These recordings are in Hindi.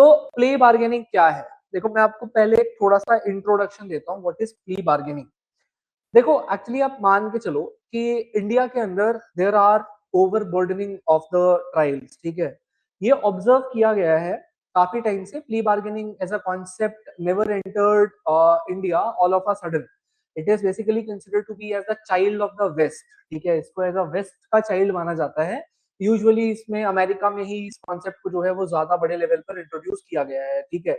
सो प्ले बार्गेनिंग क्या है? देखो मैं आपको पहले एक थोड़ा सा इंट्रोडक्शन देता हूँ व्हाट इज प्ली बार्गेनिंग। देखो एक्चुअली आप मान के चलो कि इंडिया के अंदर there are over burdening of the trials, ठीक है। ये ऑब्जर्व किया गया है काफी टाइम से। Plea bargaining as a concept never entered India all of a sudden. It is basically considered to be as the child of the West, ठीक है। इसको एज अ वेस्ट का चाइल्ड माना जाता है। यूजुअली इसमें अमेरिका में ही इस कॉन्सेप्ट को जो है वो ज्यादा बड़े लेवल पर इंट्रोड्यूस किया गया है, ठीक है।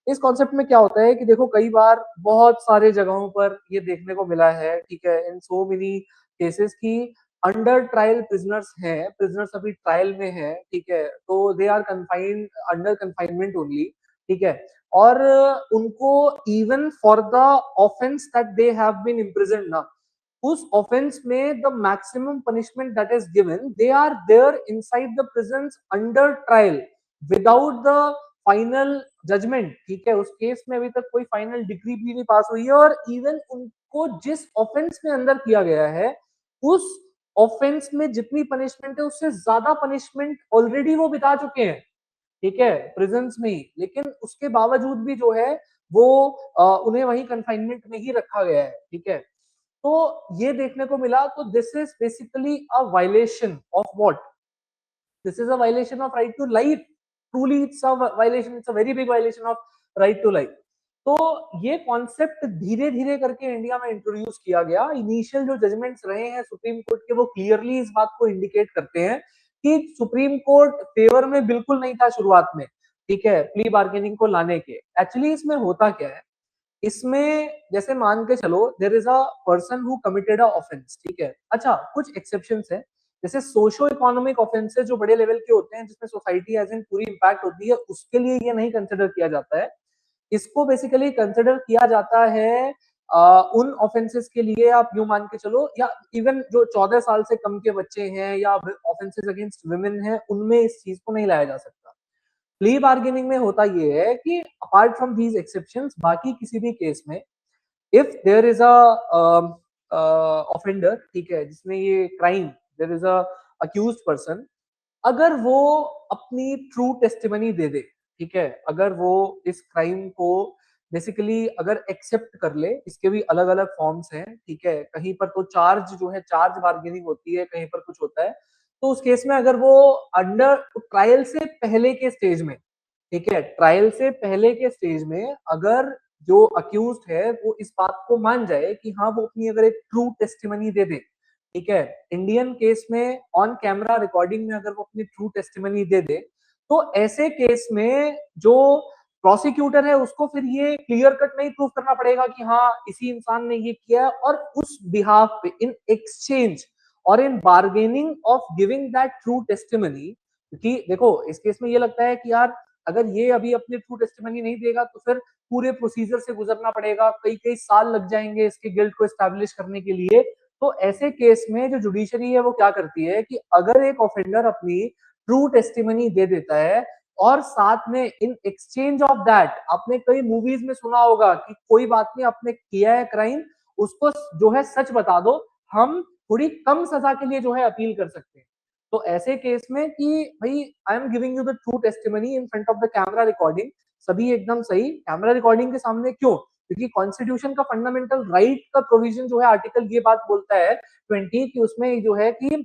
इस कॉन्सेप्ट में क्या होता है कि देखो कई बार बहुत सारे जगहों पर ये देखने को मिला है, ठीक है, इन सो मेनी केसेस की अंडर ट्रायल प्रिजनर्स हैं, प्रिजनर्स अभी ट्रायल में हैं, ठीक है, तो they are confined under confinement only, ठीक है। और उनको even for the offence that they have been imprisoned ना, उस ऑफेंस में the maximum punishment that is given, they are there inside the prison under trial without the final judgement, ठीक है। उस केस में अभी तक कोई फाइनल डिग्री भी नहीं पास हुई है, और इवन उनको जिस ऑफेंस में अंदर किया गया है उस ऑफेंस में जितनी पनिशमेंट है उससे ज्यादा पनिशमेंट ऑलरेडी वो बिता चुके हैं, ठीक है, प्रिजन्स में ही। लेकिन उसके बावजूद भी जो है वो उन्हें वही कन्फाइनमेंट में ही रखा गया है, ठीक है। तो ये देखने को मिला। तो this is basically a violation of what? This is a violation of right to life. Truly it's a violation, it's a very big violation of right to life. तो ये कॉन्सेप्ट धीरे धीरे करके इंडिया में इंट्रोड्यूस किया गया। इनिशियल जो जजमेंट्स रहे हैं सुप्रीम कोर्ट के वो क्लियरली इस बात को इंडिकेट करते हैं कि सुप्रीम कोर्ट फेवर में बिल्कुल नहीं था शुरुआत में, ठीक है, प्ली बार्गेनिंग को लाने के। एक्चुअली इसमें होता क्या है, इसमें जैसे मान के चलो there is a person who committed a offence, ठीक है। अच्छा, कुछ एक्सेप्शंस है, जैसे सोशो इकोनॉमिक ऑफेंसेस जो बड़े लेवल के होते हैं जिसमें सोसाइटी एज इन पूरी इंपैक्ट होती है, उसके लिए ये नहीं कंसिडर किया जाता है। इसको बेसिकली कंसिडर किया जाता है उन ऑफेंसेस के लिए, आप यूं मान के चलो, या इवन जो 14 साल से कम के बच्चे हैं या ऑफेंसेस अगेंस्ट वुमेन हैं, उनमें इस चीज को नहीं लाया जा सकता। प्ली बार्गेनिंग में होता ये है कि अपार्ट फ्रॉम दीज एक्सेप्शंस, बाकी किसी भी केस में if there is a offender, ठीक है, जिसने ये crime, there is a accused person, अगर वो अपनी ट्रू टेस्टिमनी दे दे, ठीक है, अगर वो इस क्राइम को बेसिकली अगर एक्सेप्ट कर ले, इसके भी अलग अलग फॉर्म्स हैं, ठीक है। कहीं पर तो चार्ज जो है चार्ज बार्गेनिंग होती है, कहीं पर कुछ होता है। तो उस केस में अगर वो अंडर ट्रायल से पहले के स्टेज में, ठीक है, ट्रायल से पहले के स्टेज में अगर जो अक्यूज्ड है वो इस बात को मान जाए कि हाँ वो अपनी अगर एक ट्रू टेस्टिमनी दे दे, ठीक है, इंडियन केस में ऑन कैमरा रिकॉर्डिंग में अगर वो अपनी ट्रू टेस्टिमनी दे दे, तो ऐसे केस में जो प्रोसिक्यूटर है उसको फिर ये क्लियर कट नहीं प्रूव करना पड़ेगा कि हाँ इसी इंसान ने ये किया है, और उस बिहाफ पे इन एक्सचेंज और in bargaining of giving that true testimony, क्योंकि देखो इस केस में ये लगता है कि यार अगर ये अभी अपनी ट्रू टेस्टिमनी नहीं देगा तो फिर पूरे प्रोसीजर से गुजरना पड़ेगा, कई कई साल लग जाएंगे इसके गिल्ट को एस्टैब्लिश करने के लिए। तो ऐसे केस में जो जुडिशरी है वो क्या करती है कि अगर एक ऑफेंडर अपनी ट्रू टेस्टिमनी दे देता है, और साथ में इन एक्सचेंज ऑफ दैट, आपने कई मूवीज में सुना होगा कि कोई बात नहीं आपने किया है क्राइम, उसको जो है सच बता दो, हम थोड़ी कम सजा के लिए जो है अपील कर सकते हैं। तो ऐसे केस में कि भाई I am giving you the true testimony in front of the camera recording, सभी एकदम सही, कैमरा रिकॉर्डिंग के सामने क्यों? क्योंकि कॉन्स्टिट्यूशन का फंडामेंटल राइट का प्रोविजन जो है आर्टिकल ये बात बोलता है 20 की, उसमें जो है कि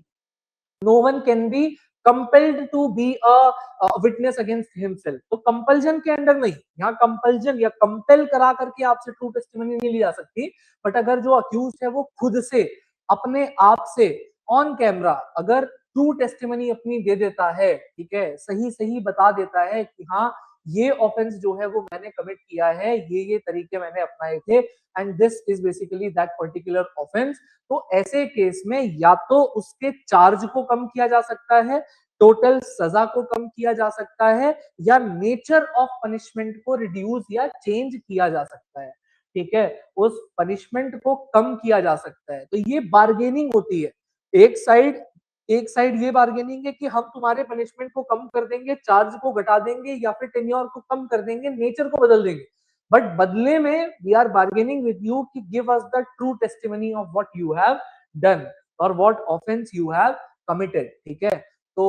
no one can be compelled to be a witness against himself. तो कंपल्जन के अंडर नहीं, यहाँ कंपल्जन या कंपेल करा करके आपसे ट्रू टेस्टिमनी नहीं ली जा सकती। बट अगर जो अक्यूज है वो खुद से अपने आप से ऑन कैमरा अगर ट्रू टेस्टिमनी अपनी दे देता है, ठीक है, सही सही बता देता है कि हाँ ये ऑफेंस जो है वो मैंने कमिट किया है, ये तरीके मैंने अपनाए थे, and this is basically that particular offence, तो ऐसे केस में या तो उसके चार्ज को कम किया जा सकता है, टोटल सजा को कम किया जा सकता है, या नेचर ऑफ पनिशमेंट को रिड्यूस या चेंज किया जा सकता है, ठीक है, उस पनिशमेंट को कम किया जा सकता है। तो ये बार्गेनिंग होती है। एक साइड एक साइड ये बार्गेनिंग है कि हम तुम्हारे पनिशमेंट को कम कर देंगे, चार्ज को घटा देंगे, या फिर टेन्योर को कम कर देंगे, नेचर को बदल देंगे, बट बदले में we are bargaining with you कि give us the true testimony of what you have done और what offence you have committed, ठीक है। तो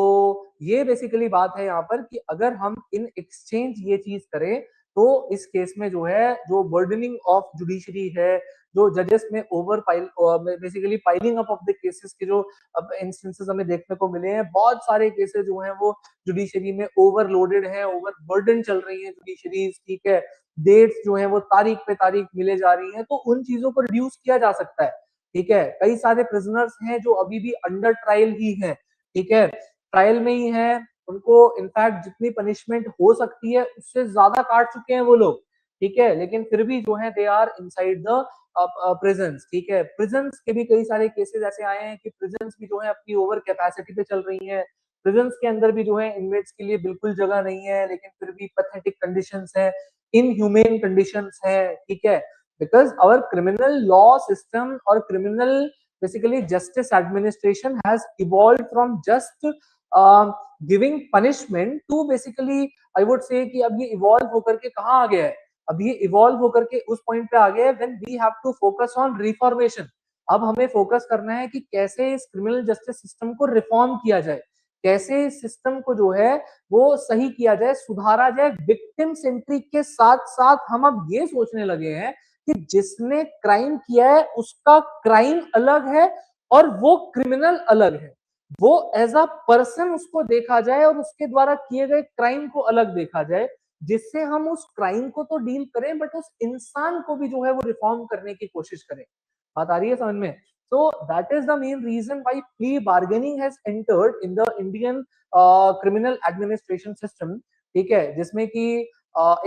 ये बेसिकली बात है यहाँ पर कि अगर हम इन एक्सचेंज ये चीज करें तो इस केस में जो है जो बर्डनिंग ऑफ जुडिशरी है, जो जजेस में over pile basically piling up of the cases के जो इंस्टेंसेस हमें देखने को मिले हैं, बहुत सारे केसेस जो हैं वो जुडिशरी में ओवरलोडेड है, ओवर बर्डन चल रही है जुडिशरीज, ठीक है, डेट्स जो है वो तारीख पे तारीख मिले जा रही है, तो उन चीजों को रिड्यूस किया जा सकता है, ठीक है। कई सारे प्रिजनर्स हैं जो अभी भी अंडर ट्रायल ही हैं, ठीक है, ट्रायल में ही है, उनको इनफैक्ट जितनी पनिशमेंट हो सकती है उससे ज्यादा काट चुके हैं वो लोग, ठीक है, लेकिन फिर भी जो है they are inside the prisons, ठीक है। प्रिजन्स के भी कई सारे केसेस ऐसे आए हैं कि प्रिजन्स भी जो है अपनी ओवर कैपेसिटी पे चल रही हैं, प्रिजन्स के अंदर भी जो है इनमेट्स के लिए बिल्कुल जगह नहीं है, लेकिन फिर भी पैथेटिक कंडीशंस है, इनह्यूमेन कंडीशंस है, ठीक है, because our criminal law system और criminal basically justice administration has evolve from just giving punishment to basically I would say कि अब ये इवॉल्व होकर के कहाँ आ गया है, अब ये इवॉल्व होकर के उस पॉइंट पे आ गया है when we have to focus on reformation. अब हमें फोकस करना है कि कैसे इस क्रिमिनल जस्टिस सिस्टम को रिफॉर्म किया जाए, कैसे इस सिस्टम को जो है वो सही किया जाए, सुधारा जाए। विक्टिम सेंट्रिक के साथ साथ हम अब ये सोचने लगे हैं कि जिसने क्राइम किया है उसका क्राइम अलग है और वो क्रिमिनल अलग है, वो एज अ पर्सन उसको देखा जाए और उसके द्वारा किए गए क्राइम को अलग देखा जाए, जिससे हम उस क्राइम को तो डील करें बट उस इंसान को भी जो है वो रिफॉर्म करने की कोशिश करें। बात आ रही है समझ में? So that is the main reason why plea bargaining has entered in the Indian criminal administration system, ठीक है, जिसमें कि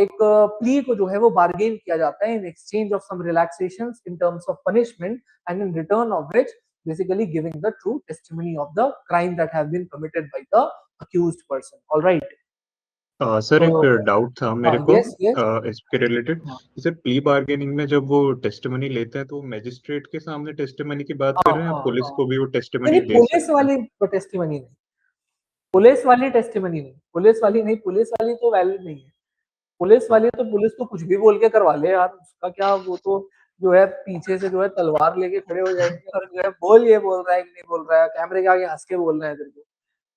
एक प्ली को जो है वो बार्गेन किया जाता है in exchange of some relaxations in terms of punishment and in return of which basically giving the true testimony of the crime that has been committed by the accused person. All right. Sir एक तो डाउट था मेरे को yes yes इसके रिलेटेड। जैसे प्ली बार्गेनिंग में जब वो टेस्टिमनी लेते हैं तो मैजिस्ट्रेट के सामने टेस्टिमनी की बात कर रहे हैं या पुलिस को भी वो टेस्टिमनी नहीं दे पुलिस सकते हैं? वाली टेस्टिमनी नहीं, पुलिस वाली टेस्टिमनी नहीं, पुलिस वाली नहीं, पुलिस वाली तो वैलिड नहीं है, पुलिस वाली तो पुलिस तो कुछ भी बोल के करवा ले यार, उसका क्या, वो तो जो है पीछे से जो है तलवार लेके खड़े हो जाएंगे और जो है बोल, ये बोल रहा है कि नहीं बोल रहा है, कैमरे के आगे हंस के बोल रहा है तेरे को,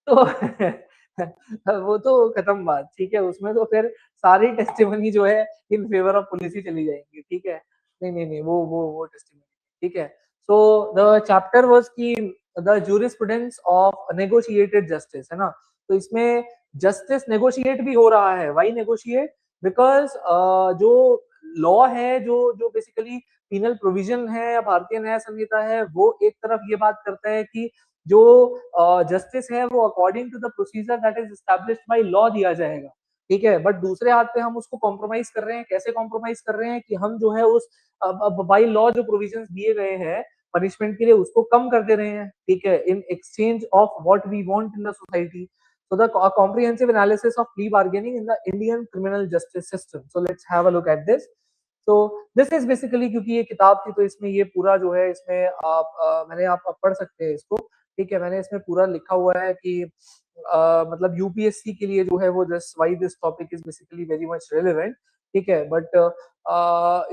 तो वो तो खत्म बात, ठीक है, उसमें तो फिर सारी टेस्टिमनी जो है इन फेवर ऑफ पुलिस ही चली जाएंगी, ठीक है। नहीं नहीं नहीं, वो टेस्टिमनी, ठीक है। सो द चैप्टर वाज की the jurisprudence of negotiated justice, है ना, तो इसमें जस्टिस नेगोशिएट भी हो रहा है, वाई नेगोशिएट, बिकॉज जो लॉ है, जो जो बेसिकली पीनल प्रोविजन है या भारतीय न्याय संहिता है, वो एक तरफ ये बात करता है कि जो जस्टिस है वो according to the procedure that is established by law दिया जाएगा, ठीक है, बट दूसरे हाथ पे हम उसको कॉम्प्रोमाइज कर रहे हैं, कैसे कॉम्प्रोमाइज कर रहे हैं कि हम जो है उस बाय लॉ जो प्रोविजंस दिए गए हैं पनिशमेंट के लिए उसको कम कर दे रहे हैं, ठीक है, in exchange of what we want in the society. So the comprehensive analysis of plea bargaining in the Indian criminal justice system. So let's have a look at this. So this is basically, क्योंकि ये किताब थी तो इसमें ये पूरा जो है इसमें आप पढ़ सकते हैं इसको, ठीक है, मैंने इसमें पूरा लिखा हुआ है कि मतलब यूपीएससी के लिए जो है वो this why this topic is basically very much relevant, ठीक है, बट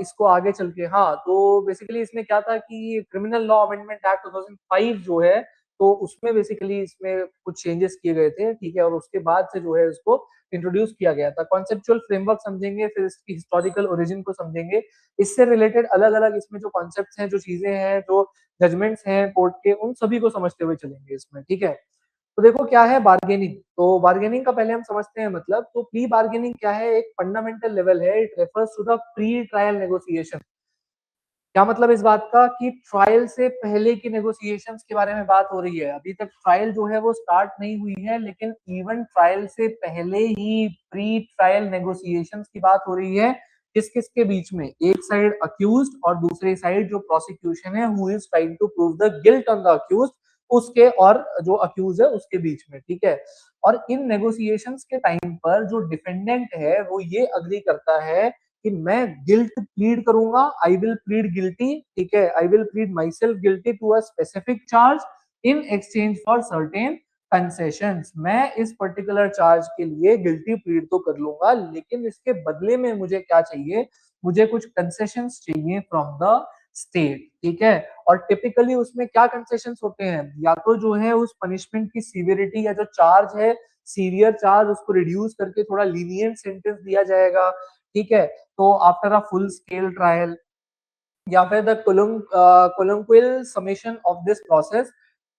इसको आगे चल के, हाँ, तो बेसिकली इसमें क्या था कि क्रिमिनल लॉ अमेंडमेंट एक्ट 2005 जो है तो उसमें बेसिकली इसमें कुछ चेंजेस किए गए थे, ठीक है, और उसके बाद से जो है इसको इंट्रोड्यूस किया गया था। कॉन्सेप्चुअल फ्रेमवर्क समझेंगे, फिर इसकी हिस्टोरिकल ओरिजिन को समझेंगे, इससे रिलेटेड अलग अलग इसमें जो कॉन्सेप्ट्स हैं, जो चीजें हैं, जो जजमेंट्स हैं कोर्ट के, उन सभी को समझते हुए चलेंगे इसमें, ठीक है। तो देखो क्या है बार्गेनिंग, तो बार्गेनिंग का पहले हम समझते हैं मतलब, तो प्री बार्गेनिंग क्या है, एक फंडामेंटल लेवल है, it refers to the pre trial negotiation. क्या मतलब इस बात का कि ट्रायल से पहले की नेगोशिएशंस के बारे में बात हो रही है, अभी तक ट्रायल जो है वो स्टार्ट नहीं हुई है, लेकिन इवन ट्रायल से पहले ही प्री ट्रायल नेगोशिएशंस की बात हो रही है, किस किस के बीच में, एक साइड अक्यूज्ड और दूसरी साइड जो प्रोसिक्यूशन है who is trying to prove the guilt on the accused, उसके और जो अक्यूज है उसके बीच में, ठीक है। और इन नेगोशिएशंस के टाइम पर जो डिफेंडेंट है वो ये अग्री करता है कि मैं गिल्ट प्लीड करूंगा, आई विल प्लीड गिल्टी, ठीक है, I will plead myself guilty to a specific charge in exchange for certain concessions. मैं इस पर्टिकुलर चार्ज के लिए गिल्टी प्लीड तो कर लूंगा, लेकिन इसके बदले में मुझे क्या चाहिए, मुझे कुछ कंसेशंस चाहिए फ्रॉम द स्टेट, ठीक है। और टिपिकली उसमें क्या कंसेशंस होते हैं, या तो जो है उस पनिशमेंट की सीवियरिटी या जो चार्ज है सीवियर चार्ज उसको रिड्यूस करके थोड़ा लीनियंट सेंटेंस दिया जाएगा, ठीक है। तो after a full scale trial या फिर the colloquial summation of this process,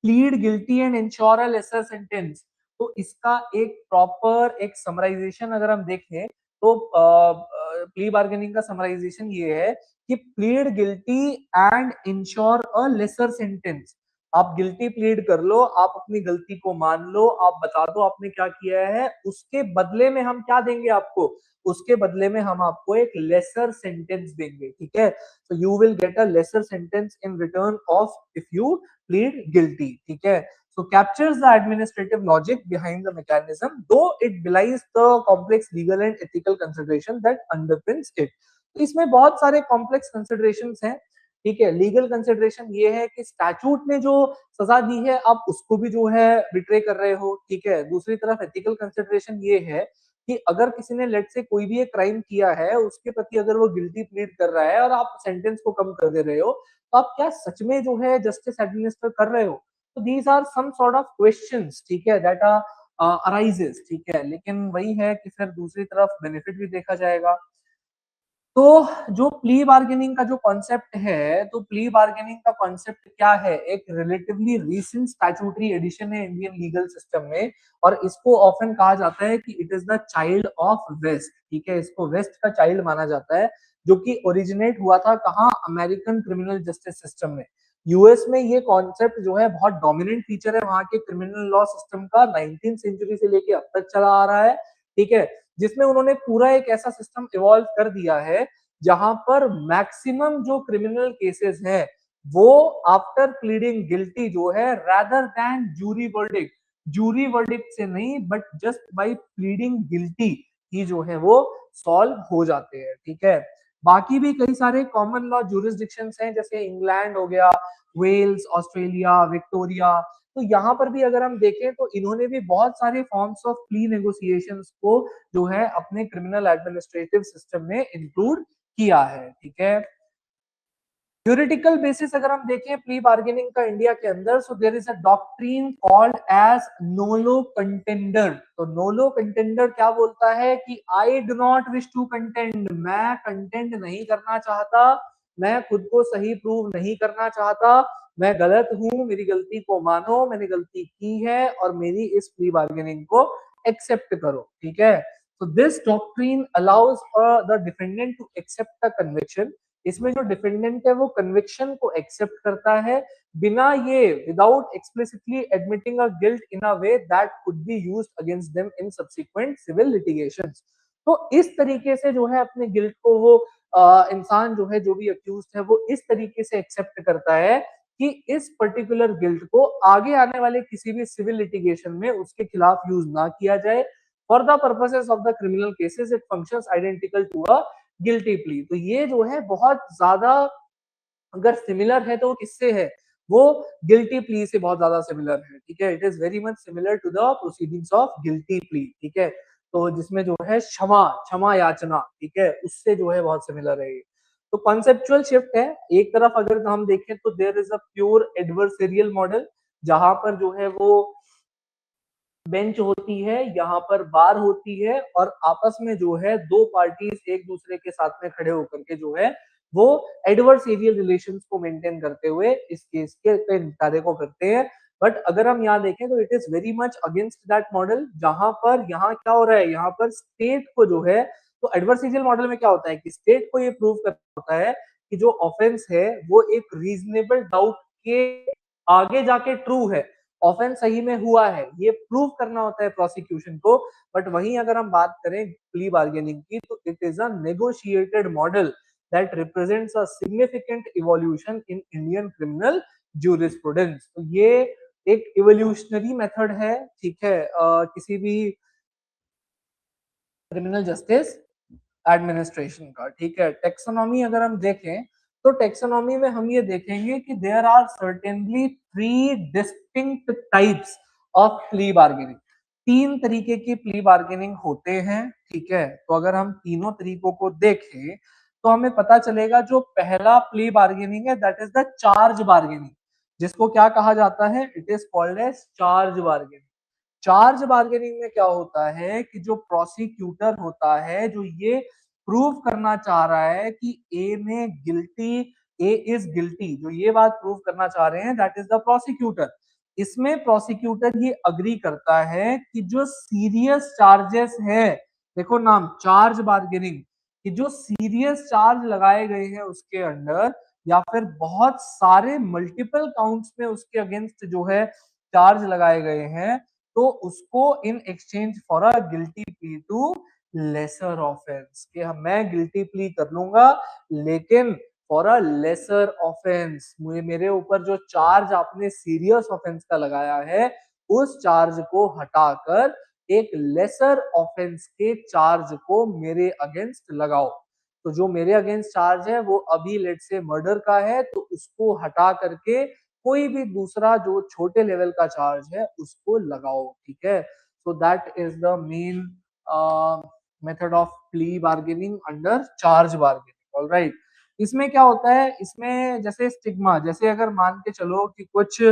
plead guilty and ensure a lesser sentence। तो इसका एक प्रॉपर एक समराइजेशन अगर हम देखें तो प्ली बार्गेनिंग का समराइजेशन ये है कि plead guilty and ensure a lesser sentence. आप गिल्टी प्लीड कर लो, आप अपनी गलती को मान लो, आप बता दो आपने क्या किया है, उसके बदले में हम क्या देंगे आपको, उसके बदले में हम आपको एक लेसर सेंटेंस देंगे, ठीक है। So you will get a lesser sentence in return of if you plead guilty, ठीक है। So captures the administrative logic behind the mechanism, though it belies the complex legal and ethical consideration that underpins it। तो इसमें बहुत सारे कॉम्प्लेक्स कंसिडरेशंस हैं, ठीक है। लीगल कंसिडरेशन ये है कि स्टैट्यूट ने जो सजा दी है आप उसको भी जो है बिट्रे कर रहे हो, ठीक है। दूसरी तरफ एथिकल कंसिडरेशन ये है कि अगर किसी ने लेट से कोई भी एक क्राइम किया है उसके प्रति अगर वो गिल्टी प्लीड कर रहा है और आप सेंटेंस को कम कर दे रहे हो, तो आप क्या सच में जो है जस्टिस एडमिनिस्टर कर रहे हो। तो these are some sort of questions, ठीक है, दैट आर अराइजेस, ठीक है। लेकिन वही है कि फिर दूसरी तरफ बेनिफिट भी देखा जाएगा। तो जो प्ली बार्गेनिंग का जो कॉन्सेप्ट है, तो प्ली बार्गेनिंग का कॉन्सेप्ट क्या है, एक रिलेटिवली रीसेंट स्टैट्यूटरी एडिशन है इंडियन लीगल सिस्टम में, और इसको ऑफन कहा जाता है कि it is the child of West, ठीक है। इसको वेस्ट का चाइल्ड माना जाता है, जो कि ओरिजिनेट हुआ था कहाँ, अमेरिकन क्रिमिनल जस्टिस सिस्टम में। यूएस में ये कॉन्सेप्ट जो है बहुत डोमिनेंट फीचर है वहां के क्रिमिनल लॉ सिस्टम का, 19th सेंचुरी से लेके अब तक चला आ रहा है, ठीक है। जिसमें उन्होंने पूरा एक ऐसा सिस्टम इवॉल्व कर दिया है जहां पर मैक्सिमम जो क्रिमिनल केसेस हैं वो आफ्टर प्लीडिंग गिल्टी जो है रादर देन जूरी वर्डिक्ट से नहीं but just by pleading guilty ही जो है वो सॉल्व हो जाते हैं, ठीक है। बाकी भी कई सारे कॉमन लॉ जुरिस्डिक्शंस हैं, जैसे इंग्लैंड हो गया, वेल्स, ऑस्ट्रेलिया, विक्टोरिया। तो यहाँ पर भी अगर हम देखें तो इन्होंने भी बहुत सारे फॉर्म्स ऑफ प्ली नेगोशिएशंस को जो है अपने क्रिमिनल एडमिनिस्ट्रेटिव सिस्टम में इंक्लूड किया है, ठीक है। थ्योरेटिकल बेसिस अगर हम देखें प्ली बार्गेनिंग का इंडिया के अंदर, so there is a doctrine called as nolo contendere. तो नोलो कंटेंडर क्या बोलता है कि I do not wish to contend, मैं कंटेंड नहीं करना चाहता, मैं खुद को सही प्रूव नहीं करना चाहता, मैं गलत हूं, मेरी गलती को मानो, मैंने गलती की है और मेरी इस प्ली बार्गेनिंग को एक्सेप्ट करो, ठीक है। So this doctrine allows the defendant to accept the conviction। इसमें जो डिफेंडेंट है वो कन्विक्शन को एक्सेप्ट करता है बिना ये without explicitly admitting a guilt in a way that could be used against them in subsequent civil litigations. तो इस तरीके से जो है अपने गिल्ट को वो इंसान जो है, जो भी अक्यूज्ड है, वो इस तरीके से एक्सेप्ट करता है कि इस पर्टिकुलर गिल्ट को आगे आने वाले किसी भी सिविल लिटिगेशन में उसके खिलाफ यूज ना किया जाए। For the purposes of the criminal cases it functions identical to a guilty plea. तो ये जो है बहुत ज्यादा अगर सिमिलर है तो वो किससे है, वो गिल्टी प्ली से बहुत ज्यादा सिमिलर है, ठीक है। It is very much similar to the proceedings of guilty plea, ठीक है। तो जिसमें जो है क्षमा क्षमा याचना, ठीक है, उससे जो है बहुत सिमिलर है ये। तो कॉन्सेप्चुअल शिफ्ट है, एक तरफ अगर हम देखें तो there is a pure adversarial model, जहां पर जो है वो बेंच होती है, यहाँ पर बार होती है और आपस में जो है दो पार्टीज एक दूसरे के साथ में खड़े होकर के जो है वो एडवर्सेरियल रिलेशंस को मेंटेन करते हुए इस केस के निपटारे को करते हैं। बट अगर हम यहाँ देखें तो it is very much against that model, जहां पर यहाँ क्या हो रहा है, यहाँ पर स्टेट को जो है, तो एडवर्सेरियल मॉडल में क्या होता है कि स्टेट को ये प्रूव करना होता है कि जो ऑफेंस है वो एक रीजनेबल डाउट के आगे जाके ट्रू है, ऑफेंस सही में हुआ है, ये प्रूव करना होता है प्रोसिक्यूशन को। बट वहीं अगर हम बात करें प्ली बार्गेनिंग की, तो it is a negotiated model that represents a significant evolution in Indian criminal jurisprudence. तो ये एक इवोल्यूशनरी मेथड है, ठीक है, किसी भी क्रिमिनल जस्टिस एडमिनिस्ट्रेशन का, ठीक है। टेक्सोनॉमी अगर हम देखें तो टेक्सोनॉमी में हम ये देखेंगे कि there are certainly three distinct types of plea bargaining. तीन तरीके की प्ली बार्गेनिंग होते हैं, ठीक है। तो अगर हम तीनों तरीकों को देखें तो हमें पता चलेगा जो पहला प्ली बार्गेनिंग है that is the charge bargaining, जिसको क्या कहा जाता है, it is called as charge bargaining. Charge bargaining में क्या होता है कि जो प्रोसिक्यूटर होता है, जो ये प्रूव करना चाह रहा है कि ए में गिल्टी, ए इज गिल्टी, जो ये बात प्रूव करना चाह रहे हैं दैट इज द प्रोसिक्यूटर। इसमें प्रोसिक्यूटर ये अग्री करता है कि जो सीरियस चार्जेस है, देखो नाम चार्ज बार्गेनिंग, कि जो सीरियस चार्ज लगाए गए हैं उसके अंडर, या फिर बहुत सारे मल्टीपल काउंट्स में उसके अगेंस्ट जो है चार्ज लगाए गए हैं, तो उसको in exchange for a guilty plea to lesser offence, कि मैं गिल्टी प्ली कर लूंगा लेकिन फॉर अ लेसर ऑफेंस, मेरे ऊपर जो चार्ज आपने सीरियस ऑफेंस का लगाया है उस चार्ज को हटाकर एक लेसर ऑफेंस के चार्ज को मेरे अगेंस्ट लगाओ। तो जो मेरे अगेंस्ट चार्ज है वो अभी लेट से मर्डर का है, तो उसको हटा करके कोई भी दूसरा जो छोटे लेवल का चार्ज है उसको लगाओ, ठीक है। So that is the main method of plea bargaining under charge bargaining, alright. इसमें क्या होता है, इसमें जैसे स्टिग्मा, जैसे अगर मान के चलो कि कुछ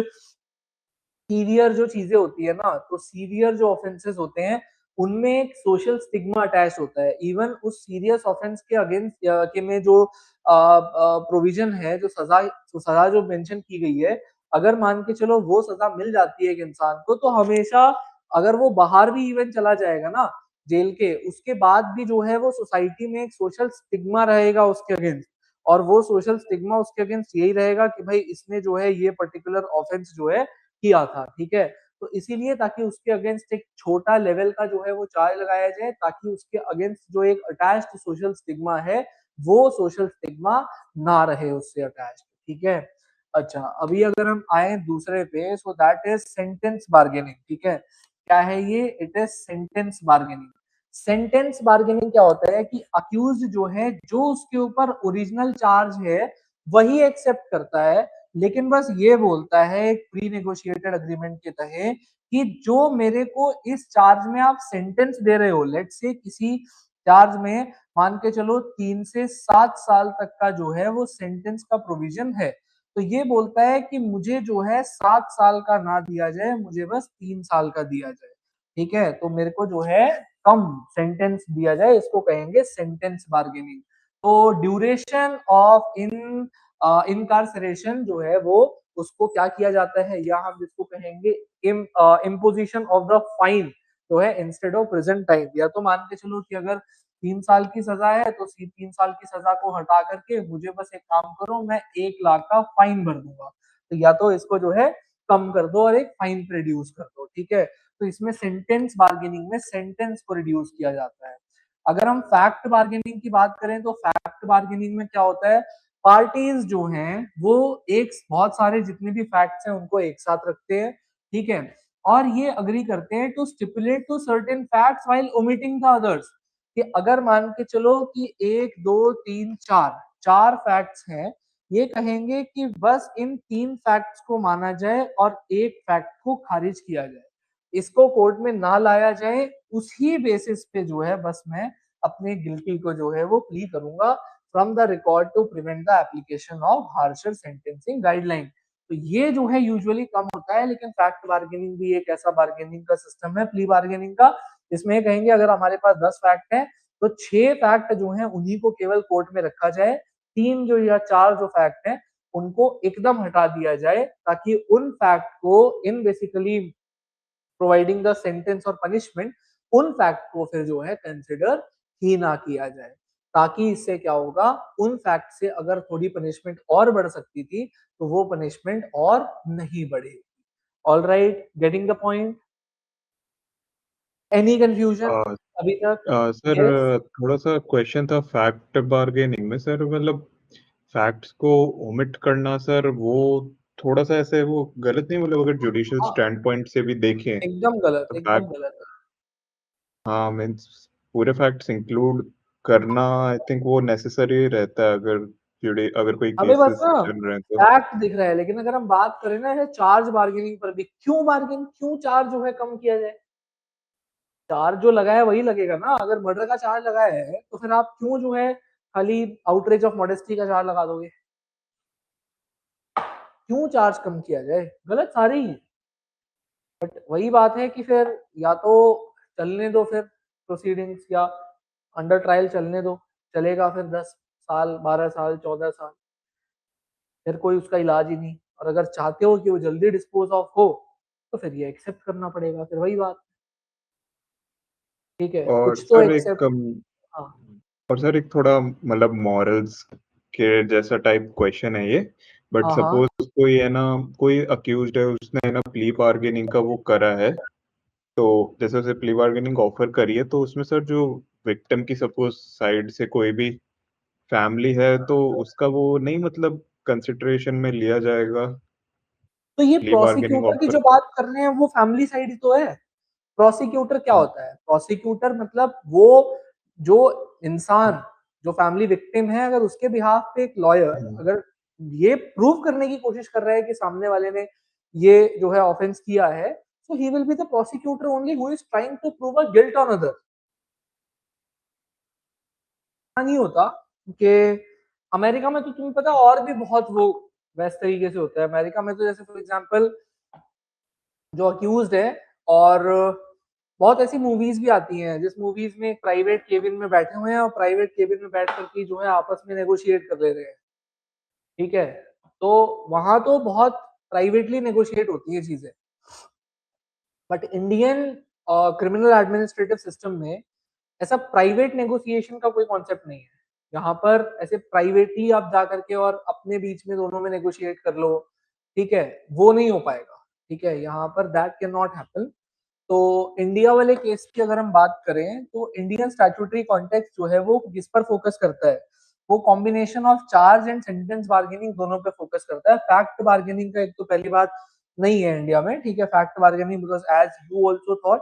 सीवियर जो चीजें होती है ना, तो सीवियर जो ऑफेंसेस होते हैं उनमें एक सोशल स्टिग्मा अटैच होता है। इवन उस सीरियस ऑफेंस के अगेंस्ट के में जो प्रोविजन है, जो सजा जो मेंशन की गई है, अगर मान के चलो वो सजा मिल जाती है एक इंसान को, तो हमेशा अगर वो बाहर भी इवन चला जाएगा ना जेल के, उसके बाद भी जो है वो सोसाइटी में एक सोशल स्टिग्मा रहेगा उसके अगेंस्ट, और वो सोशल स्टिग्मा उसके अगेंस्ट यही रहेगा कि भाई इसने जो है ये पर्टिकुलर ऑफेंस जो है किया था, ठीक है। तो इसीलिए ताकि उसके अगेंस्ट एक छोटा लेवल का जो है वो चार्ज लगाया जाए, ताकि उसके अगेंस्ट जो एक अटैच्ड सोशल स्टिग्मा है वो सोशल स्टिग्मा ना रहे उससे अटैच्ड, ठीक है। अच्छा, अभी अगर हम आए दूसरे पे, so that is sentence bargaining, ठीक है। क्या है ये, it is sentence bargaining. Sentence bargaining क्या होता है कि अक्यूज जो है, जो उसके ऊपर ओरिजिनल चार्ज है वही एक्सेप्ट करता है, लेकिन बस ये बोलता है एक प्री नेगोशिएटेड अग्रीमेंट के तहत कि जो मेरे को इस चार्ज में आप सेंटेंस दे रहे हो, लेट से किसी चार्ज में मान के चलो 3 से 7 साल तक का जो है वो सेंटेंस का प्रोविजन है, तो ये बोलता है कि मुझे जो है 7 साल का ना दिया जाए, मुझे बस 3 साल का दिया जाए, ठीक है। तो मेरे को जो है कम सेंटेंस दिया जाए, इसको कहेंगे सेंटेंस बार्गेनिंग। तो ड्यूरेशन ऑफ इनकार्सरेशन जो है वो उसको क्या किया जाता है, या हम जिसको कहेंगे इम्पोजिशन ऑफ द फाइन जो है इंस्टेड ऑफ प्रेजेंट टाइम। या तो मान के चलो कि अगर 3 साल की सजा है, तो 3 साल की सजा को हटा करके मुझे बस एक काम करो, मैं 1 लाख का फाइन भर दूंगा, तो या तो इसको जो है कम कर दो और एक फाइन पे रिड्यूस कर दो, ठीक है। तो इसमें सेंटेंस बार्गेनिंग में सेंटेंस को रिड्यूस किया जाता है। अगर हम फैक्ट बार्गेनिंग की बात करें, तो फैक्ट बार्गेनिंग में क्या होता है, पार्टीज जो हैं वो एक बहुत सारे जितने भी फैक्ट्स हैं उनको एक साथ रखते हैं, ठीक है, और ये अग्री करते हैं to stipulate to certain facts while omitting the others, कि अगर मान के चलो कि 1 2 3 4 चार फैक्ट्स हैं, ये कहेंगे कि बस इन 3 फैक्ट्स को माना जाए और एक फैक्ट को खारिज किया जाए, इसको कोर्ट में ना लाया जाए, उसी बेसिस पे जो है बस मैं अपने गिल्टी को जो है वो प्ली करूंगा from the record to prevent the application of harsher sentencing guideline. तो ये जो है यूजुअली कम होता है, लेकिन फैक्ट बार्गेनिंग भी एक ऐसा बार्गेनिंग का सिस्टम है प्ली बार्गेनिंग का, इसमें कहेंगे अगर हमारे पास 10 फैक्ट है तो 6 फैक्ट जो है उन्हीं को केवल कोर्ट में रखा जाए, 3 जो या 4 जो फैक्ट है उनको एकदम हटा दिया जाए, ताकि उन फैक्ट को in basically providing the sentence और पनिशमेंट, उन फैक्ट को फिर जो है कंसिडर ही ना किया जाए, ताकि इससे क्या होगा, उन फैक्ट से अगर थोड़ी पनिशमेंट और बढ़ सकती थी तो वो पनिशमेंट और नहीं बढ़ेगी। All right, getting the point, any confusion uh, अभी तक? Sir yes. थोड़ा सा क्वेश्चन था फैक्ट बार्गेनिंग में सर, मतलब फैक्ट्स को ओमिट करना सर, वो थोड़ा सा ऐसे वो गलत नहीं, मतलब अगर जुडिशियल हाँ, स्टैंड पॉइंट से भी देखें एकदम गलत, तो एकदम फैक्ट, गलत। हाँ मीन्स पूरे फैक्ट्स इंक्लूड करना आई थिंक वो नेसेसरी रहता है, अगर जुडी अगर कोई हमें बस केसेस ना चल रहे हैं तो। फैक्ट दिख रहा है, लेकिन अगर हम बात करें ना चार्ज बार्गेनिंग पर भी, क्यों बार्गेन, क्यों चार्ज जो है कम किया जाए, चार्ज जो लगाया वही लगेगा ना, अगर मर्डर का चार्ज लगाया है तो फिर आप क्यों जो है खाली आउटरेज ऑफ मॉडेस्टी का चार्ज लगा दोगे? क्यों चार्ज कम किया जाए? गलत सारे ही हैं। बट वही बात है कि फिर या तो चलने दो फिर प्रोसीडिंग्स, या अंडर ट्रायल चलने दो, चलेगा फिर 10 साल, 12 साल, 14 साल, फिर कोई उसका इलाज ही नहीं। और अगर चाहते हो कि वो जल्दी डिस्पोज ऑफ हो, तो फिर ये एक्सेप्ट करना पड़ेगा, फिर वही बात। ठीक है, और कुछ तो सर एक्सेप्ट। हाँ और सर एक थोड़ा मतलब मॉरल्स के जैसा टाइप क्वेश्चन है ये। बट हाँ हाँ। सपोज कोई है ना, कोई अक्यूज्ड है, उसने है ना प्ली बार्गेनिंग का वो करा है, तो जैसे उसे प्ली बार्गेनिंग ऑफर करी है, तो उसमें सर जो विक्टिम की सपोज साइड से कोई भी फैमिली है, तो उसका वो नहीं मतलब कंसिडरेशन में लिया जाएगा तो ये प्ली बार्गेनिंग प्रोसिक्यूटर की ऑफर। जो बात कर रहे हैं वो फैमिली साइड ही तो है। प्रोसिक्यूटर क्या होता है? प्रोसिक्यूटर मतलब वो जो इंसान, जो फैमिली विक्टिम है, अगर उसके बिहाफ पे एक लॉयर अगर ये प्रूव करने की कोशिश कर रहा है कि सामने वाले ने ये जो है ऑफेंस किया है, so he will be the prosecutor only who is trying to prove a guilt on other। नहीं होता कि अमेरिका में तो तुम्हें पता है और भी बहुत वो वैसे तरीके से होता है। अमेरिका में तो जैसे फॉर एग्जांपल जो अक्यूज्ड है, और बहुत ऐसी मूवीज भी आती हैं जिस मूवीज में प्राइवेट केबिन में बैठे हुए हैं और प्राइवेट केबिन में बैठ करके जो है आपस में नेगोशिएट कर ले रहे हैं। ठीक है, तो वहां तो बहुत प्राइवेटली नेगोशिएट होती है चीजें। But Indian criminal administrative system में ऐसा प्राइवेट नेगोशिएशन का कोई कॉन्सेप्ट नहीं है। यहाँ पर ऐसे प्राइवेटली आप जा करके और अपने बीच में दोनों में नेगोशिएट कर लो, ठीक है, वो नहीं हो पाएगा। ठीक है, यहाँ पर दैट कैन नॉट हैपन। तो इंडिया वाले केस की अगर हम बात करें तो इंडियन स्टैट्यूटरी कॉन्टेक्स्ट जो है वो किस पर फोकस करता है? वो combination of charge and sentence bargaining दोनों पे फोकस करता है। फैक्ट बार्गेनिंग का एक तो पहली बात नहीं है इंडिया में। ठीक है, fact bargaining because as you also thought,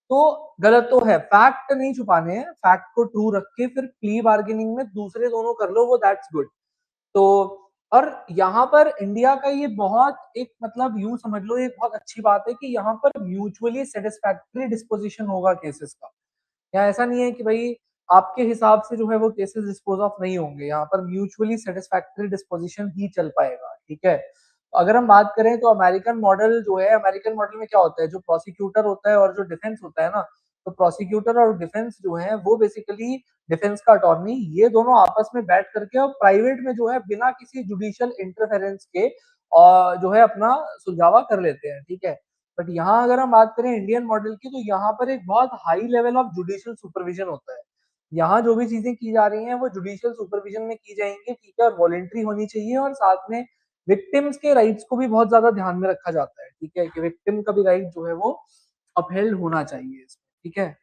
तो गलत तो है, फैक्ट नहीं छुपाने हैं, फैक्ट को ट्रू रख के फिर प्ली बार्गेनिंग में दूसरे दोनों कर लो, वो दैट्स गुड। तो और यहाँ पर इंडिया का ये बहुत एक मतलब यूं समझ लो एक बहुत अच्छी बात है कि यहाँ पर म्यूचुअली सेटिस्फैक्ट्री डिस्पोजिशन होगा केसेस का। यहाँ ऐसा नहीं है कि भाई आपके हिसाब से जो है वो केसेस डिस्पोज ऑफ नहीं होंगे, यहाँ पर म्यूचुअली सेटिस्फैक्ट्री डिस्पोजिशन ही चल पाएगा। ठीक है, तो अगर हम बात करें तो अमेरिकन मॉडल जो है, अमेरिकन मॉडल में क्या होता है, जो प्रोसिक्यूटर होता है और जो डिफेंस होता है ना, तो प्रोसिक्यूटर और डिफेंस जो है वो बेसिकली डिफेंस का अटॉर्नी, ये दोनों आपस में बैठ करके और प्राइवेट में जो है बिना किसी जुडिशियल इंटरफेरेंस के और जो है अपना सुलझावा कर लेते हैं। ठीक है, बट यहाँ अगर हम बात करें इंडियन मॉडल की, तो यहाँ पर एक बहुत high level of judicial supervision होता है। यहाँ जो भी चीजें की जा रही हैं वो जुडिशियल सुपरविजन में की जाएंगी। ठीक है, और वॉलेंट्री होनी चाहिए, और साथ में विक्टिम्स के राइट्स को भी बहुत ज्यादा ध्यान में रखा जाता है। ठीक है, कि विक्टिम का भी राइट जो है वो अपहेल्ड होना चाहिए इसमें। ठीक है,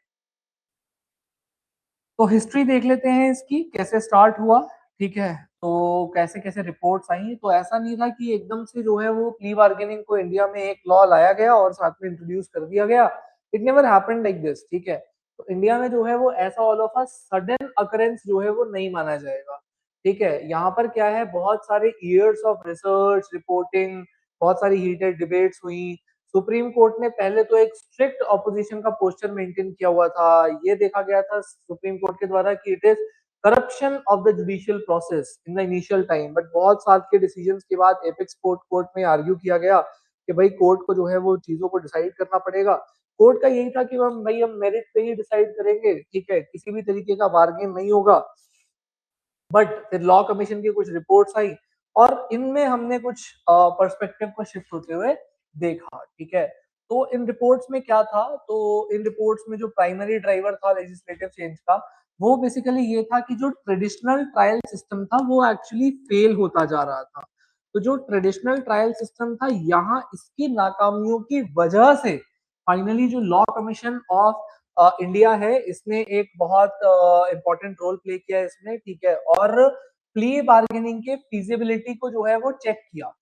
तो हिस्ट्री देख लेते हैं इसकी कैसे स्टार्ट हुआ। ठीक है, तो कैसे कैसे रिपोर्ट्स आई। तो ऐसा नहीं था कि एकदम से जो है वो प्ली बार्गेनिंग को इंडिया में एक लॉ लाया गया और साथ में इंट्रोड्यूस कर दिया गया। It never happened like this. ठीक है, तो इंडिया में जो है वो ऐसा all of a sudden occurrence जो है वो नहीं माना जाएगा। ठीक है, यहाँ पर क्या है, बहुत सारे ईयर्स ऑफ रिसर्च रिपोर्टिंग, बहुत सारी हीटेड डिबेट्स हुई। सुप्रीम कोर्ट ने पहले तो एक स्ट्रिक्ट ऑपोजिशन का पोस्चर मेंटेन किया हुआ था। ये देखा गया था सुप्रीम कोर्ट के द्वारा कि it is corruption of the judicial process in the initial time. But बहुत साल के डिसीजंस के बाद एपेक्स कोर्ट में आर्ग्यू किया गया कि भाई कोर्ट को जो है वो चीजों को डिसाइड करना पड़ेगा। कोर्ट का यही था कि हम भाई हम मेरिट पे ही डिसाइड करेंगे। ठीक है, किसी भी तरीके का बार्गेन नहीं होगा। बट फिर लॉ कमीशन की कुछ रिपोर्ट्स आई और इनमें हमने कुछ पर्सपेक्टिव को शिफ्ट होते हुए देखा। ठीक है, तो इन रिपोर्ट्स में क्या था, तो इन रिपोर्ट्स में जो प्राइमरी ड्राइवर था लेजिस्लेटिव चेंज का, वो बेसिकली ये था कि जो ट्रेडिशनल ट्रायल सिस्टम था वो एक्चुअली फेल होता जा रहा था। तो जो ट्रेडिशनल ट्रायल सिस्टम था, यहाँ इसकी नाकामियों की वजह से फाइनली जो लॉ कमीशन ऑफ इंडिया है, इसने एक बहुत इंपॉर्टेंट रोल प्ले किया है इसमें। ठीक है, और प्ली बार्गेनिंग के फिजिबिलिटी को जो है वो चेक किया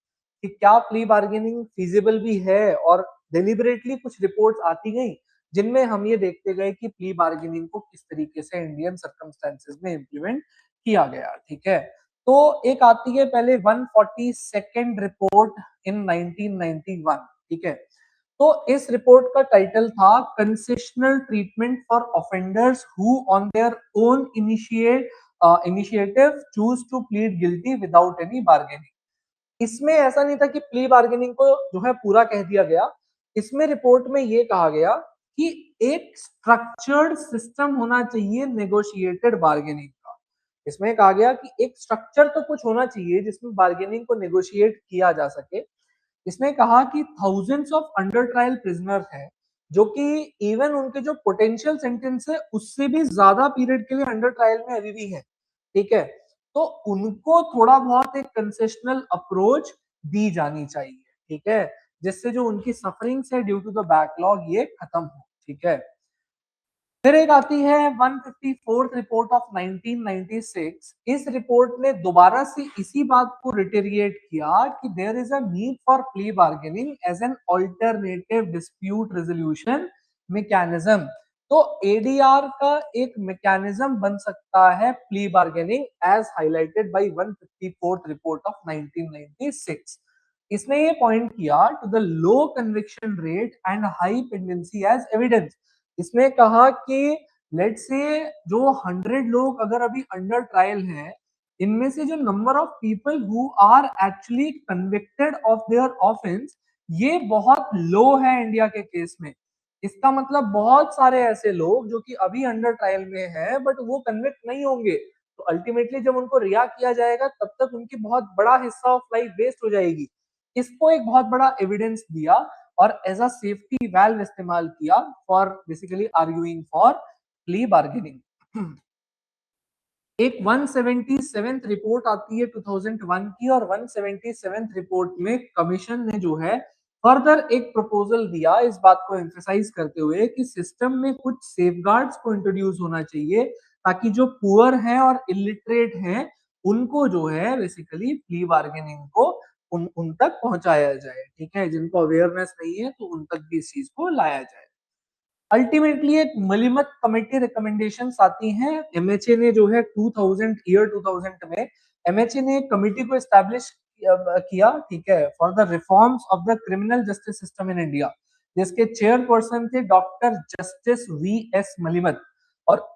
कि क्या प्ली बार्गेनिंग फिजिबल भी है। और डिलिबरेटली कुछ रिपोर्ट्स आती गई जिनमें हम ये देखते गए कि प्ली बार्गेनिंग को किस तरीके से इंडियन सर्कमस्टेंसेस में इम्प्लीमेंट किया गया। ठीक है, तो एक आती है पहले 142nd रिपोर्ट इन 1991। ठीक है, तो इस रिपोर्ट का टाइटल था concessional treatment for offenders who on their own initiate initiative choose to plead guilty without any bargaining. इसमें ऐसा नहीं था कि प्ली बार्गेनिंग को जो है पूरा कह दिया गया, इसमें रिपोर्ट में ये कहा गया कि एक स्ट्रक्चर्ड सिस्टम होना चाहिए नेगोशिएटेड बार्गेनिंग का। इसमें कहा गया कि एक स्ट्रक्चर तो कुछ होना चाहिए जिसमें बार्गेनिंग को नेगोशिएट किया जा सके। इसने कहा कि thousands of under trial prisoner हैं जो कि इवन उनके जो पोटेंशियल सेंटेंस है उससे भी ज्यादा पीरियड के लिए अंडर ट्रायल में अभी भी है, ठीक है। तो उनको थोड़ा बहुत एक कंसेशनल अप्रोच दी जानी चाहिए, ठीक है, जिससे जो उनकी सफरिंग्स है ड्यू टू द बैकलॉग ये खत्म हो, ठीक है। फिर एक आती है 154th रिपोर्ट ऑफ 1996। इस रिपोर्ट ने दोबारा से इसी बात को रिटेरिएट किया कि there is a need for plea bargaining as an alternative dispute resolution mechanism. तो एडीआर का एक मैकेनिज्म बन सकता है plea bargaining as highlighted by 154th report of 1996। इसने ये पॉइंट किया to the low conviction rate and high pendency as evidence. इसने कहा कि लेट से जो 100 लोग अगर अभी अंडर ट्रायल हैं, इनमें से जो number of people who are actually convicted of their offence ये बहुत लो है इंडिया के केस में। इसका मतलब बहुत सारे ऐसे लोग जो कि अभी अंडर ट्रायल में हैं बट वो कन्विक्ट नहीं होंगे, तो अल्टीमेटली जब उनको रिहा किया जाएगा तब तक उनकी बहुत बड़ा हिस्सा ऑफ लाइफ वेस्ट हो जाएगी। इसको एक बहुत बड़ा एविडेंस दिया और एज अ सेफ्टी वैल्व इस्तेमाल किया for basically arguing for plea bargaining. एक 177th रिपोर्ट आती है 2001 की और 177th रिपोर्ट में कमीशन ने जो है फर्दर एक प्रपोजल दिया इस बात को एम्फेसाइज करते हुए कि सिस्टम में कुछ सेफगार्ड्स को इंट्रोड्यूस होना चाहिए ताकि जो पुअर हैं और इलिटरेट हैं उनको जो है बेसिकली प्ली बार्गेनिंग को उन तक पहुंचाया जाए, ठीक है, जिनको अवेयरनेस नहीं है तो उन तक भी इस चीज को लाया जाए। अल्टीमेटली एक मलिमत कमेटी रिकमेंडेशंस आती हैं। एमएचए ने जो है 2000 में एमएचए ने एक कमेटी को एस्टैब्लिश किया, ठीक है, for the reforms of the criminal justice system in India, जिसके चेयरपर्सन थे doctor justice V S Malimath. और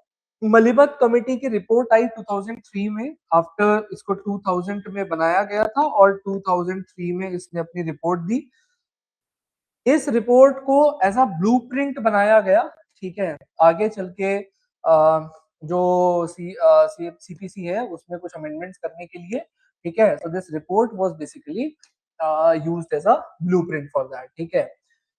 मलिमत कमेटी की रिपोर्ट आई 2003 में, आफ्टर इसको 2000 में बनाया गया था और 2003 में इसने अपनी रिपोर्ट दी। इस रिपोर्ट को एज अ ब्लूप्रिंट बनाया गया, ठीक है, आगे चल के जो सीपीसी है उसमें कुछ अमेंडमेंट्स करने के लिए, ठीक है। So this report was basically used as a blueprint for that, ठीक है।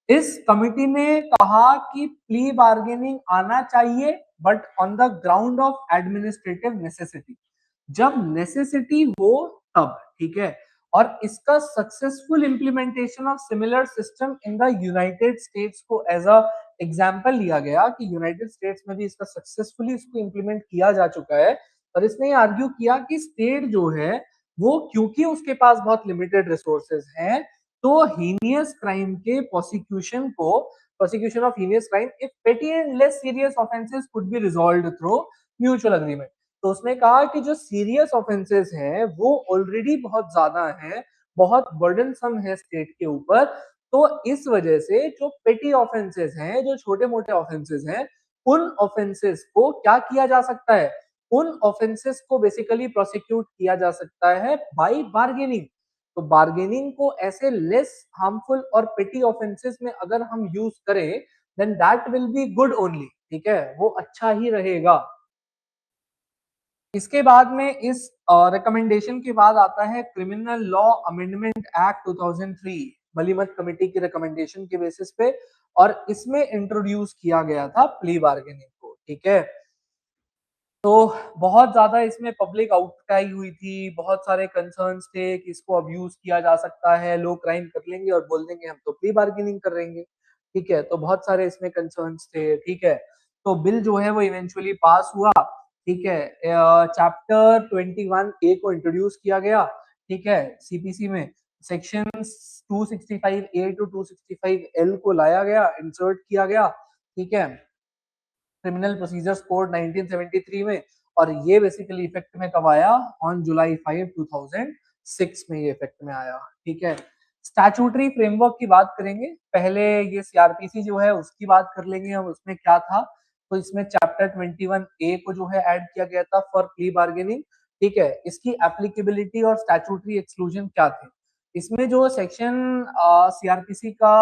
इस कमिटी ने कहा कि प्ली बार्गेनिंग आना चाहिए but on the ground of administrative necessity, जब नेसेसिटी हो तब, ठीक है। और इसका successful implementation of similar system in the United states को एज अ एग्जाम्पल लिया गया कि यूनाइटेड स्टेट्स में भी इसका सक्सेसफुली इसको इंप्लीमेंट किया जा चुका है। और इसने आर्ग्यू किया कि स्टेट जो है वो क्योंकि उसके पास बहुत लिमिटेड रिसोर्सेज हैं तो हीनियस क्राइम के prosecution of heinous crime if petty and less serious offences could be resolved through mutual agreement. तो उसने कहा कि जो सीरियस ऑफेंसेस हैं वो ऑलरेडी बहुत ज्यादा हैं, बहुत बर्डनसम है स्टेट के ऊपर। तो इस वजह से जो पेटी ऑफेंसेस हैं, जो छोटे मोटे ऑफेंसेस हैं, उन ऑफेंसेस को क्या किया जा सकता है, उन ऑफेंसेस को बेसिकली प्रोसिक्यूट किया जा सकता है बाय बार्गेनिंग। तो बार्गेनिंग को ऐसे लेस हार्मफुल और पेटी ऑफेंसेस में अगर हम यूज करें then that will be good only, ठीक है, वो अच्छा ही रहेगा। इसके बाद में इस रिकमेंडेशन के बाद आता है criminal law amendment act 2003 Malimath committee की रिकमेंडेशन के बेसिस पे, और इसमें इंट्रोड्यूस किया गया था प्ली बार्गेनिंग को, ठीक है। तो बहुत ज्यादा इसमें पब्लिक आउटक्राई हुई थी, बहुत सारे कंसर्न्स थे कि इसको अब्यूज किया जा सकता है, लोग क्राइम कर लेंगे और बोल देंगे हम तो प्री बार्गेनिंग कर लेंगे, ठीक है। तो बहुत सारे इसमें कंसर्न्स थे, ठीक है। तो बिल जो है वो इवेंचुअली पास हुआ, ठीक है। चैप्टर 21A को इंट्रोड्यूस किया गया, ठीक है, सीपीसी में सेक्शन 265A टू 265L को लाया गया, इंसर्ट किया गया, ठीक है, क्रिमिनल प्रोसीजर्स कोड 1973 में। और ये बेसिकली इफेक्ट में कब आया, ऑन जुलाई 5 2006 में ये इफेक्ट में आया, ठीक है। स्टैट्यूटरी फ्रेमवर्क की बात करेंगे, पहले ये सीआरपीसी जो है उसकी बात कर लेंगे हम, उसमें क्या था। तो इसमें चैप्टर 21A को जो है ऐड किया गया था फॉर प्ली बार्गेनिंग। ठीक है, इसकी एप्लीकेबिलिटी और स्टैट्यूटरी एक्सक्लूजन क्या थे? इसमें जो सेक्शन सीआरपीसी का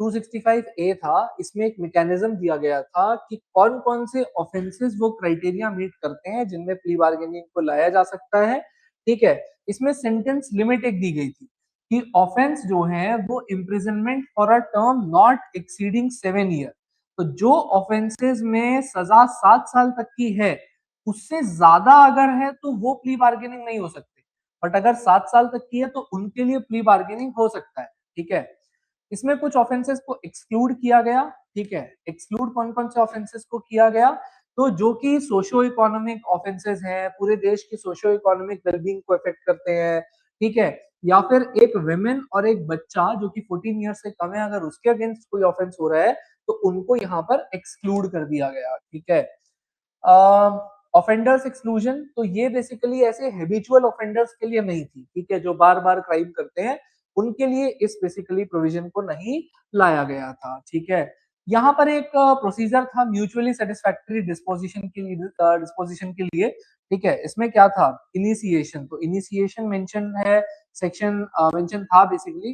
265A था, इसमें एक मैकेनिज्म दिया गया था कि कौन कौन से ऑफेंसेस वो क्राइटेरिया मीट करते हैं जिनमें प्ली बार्गेनिंग को लाया जा सकता है। ठीक है, इसमें सेंटेंस लिमिट एक दी गई थी कि ऑफेंस जो है वो imprisonment for a term not exceeding 7 year. तो जो ऑफेंसेस में सजा 7 साल तक की है, उससे ज्यादा अगर है तो वो प्ली बार्गेनिंग नहीं हो सकती। बट अगर 7 साल तक की है तो उनके लिए प्ली बार्गेनिंग हो सकता है। ठीक है, इसमें कुछ ऑफेंसेस को एक्सक्लूड किया गया। ठीक है, एक्सक्लूड कौन कौन से ऑफेंसेस को किया गया? तो जो कि सोशियो इकोनॉमिक ऑफेंसेस हैं, पूरे देश की सोशियो इकोनॉमिक वेलबींग को इफेक्ट करते हैं। ठीक है, या फिर एक विमेन और एक बच्चा जो कि 14 ईयर से कम है, अगर उसके अगेंस्ट कोई ऑफेंस हो रहा है तो उनको यहाँ पर एक्सक्लूड कर दिया गया। ठीक है, ऑफेंडर्स एक्सक्लूजन, तो ये बेसिकली ऐसे हैबिचुअल ऑफेंडर्स के लिए नहीं थी। ठीक है, जो बार बार क्राइम करते हैं उनके लिए इस बेसिकली प्रोविजन को नहीं लाया गया था। ठीक है, यहाँ पर एक प्रोसीजर था म्यूचुअली सेटिस्फैक्टरी डिस्पोजिशन के लिए। ठीक है, इसमें क्या था? इनिशिएशन, तो इनिशिएशन मेंशन है, सेक्शन मेंशन था बेसिकली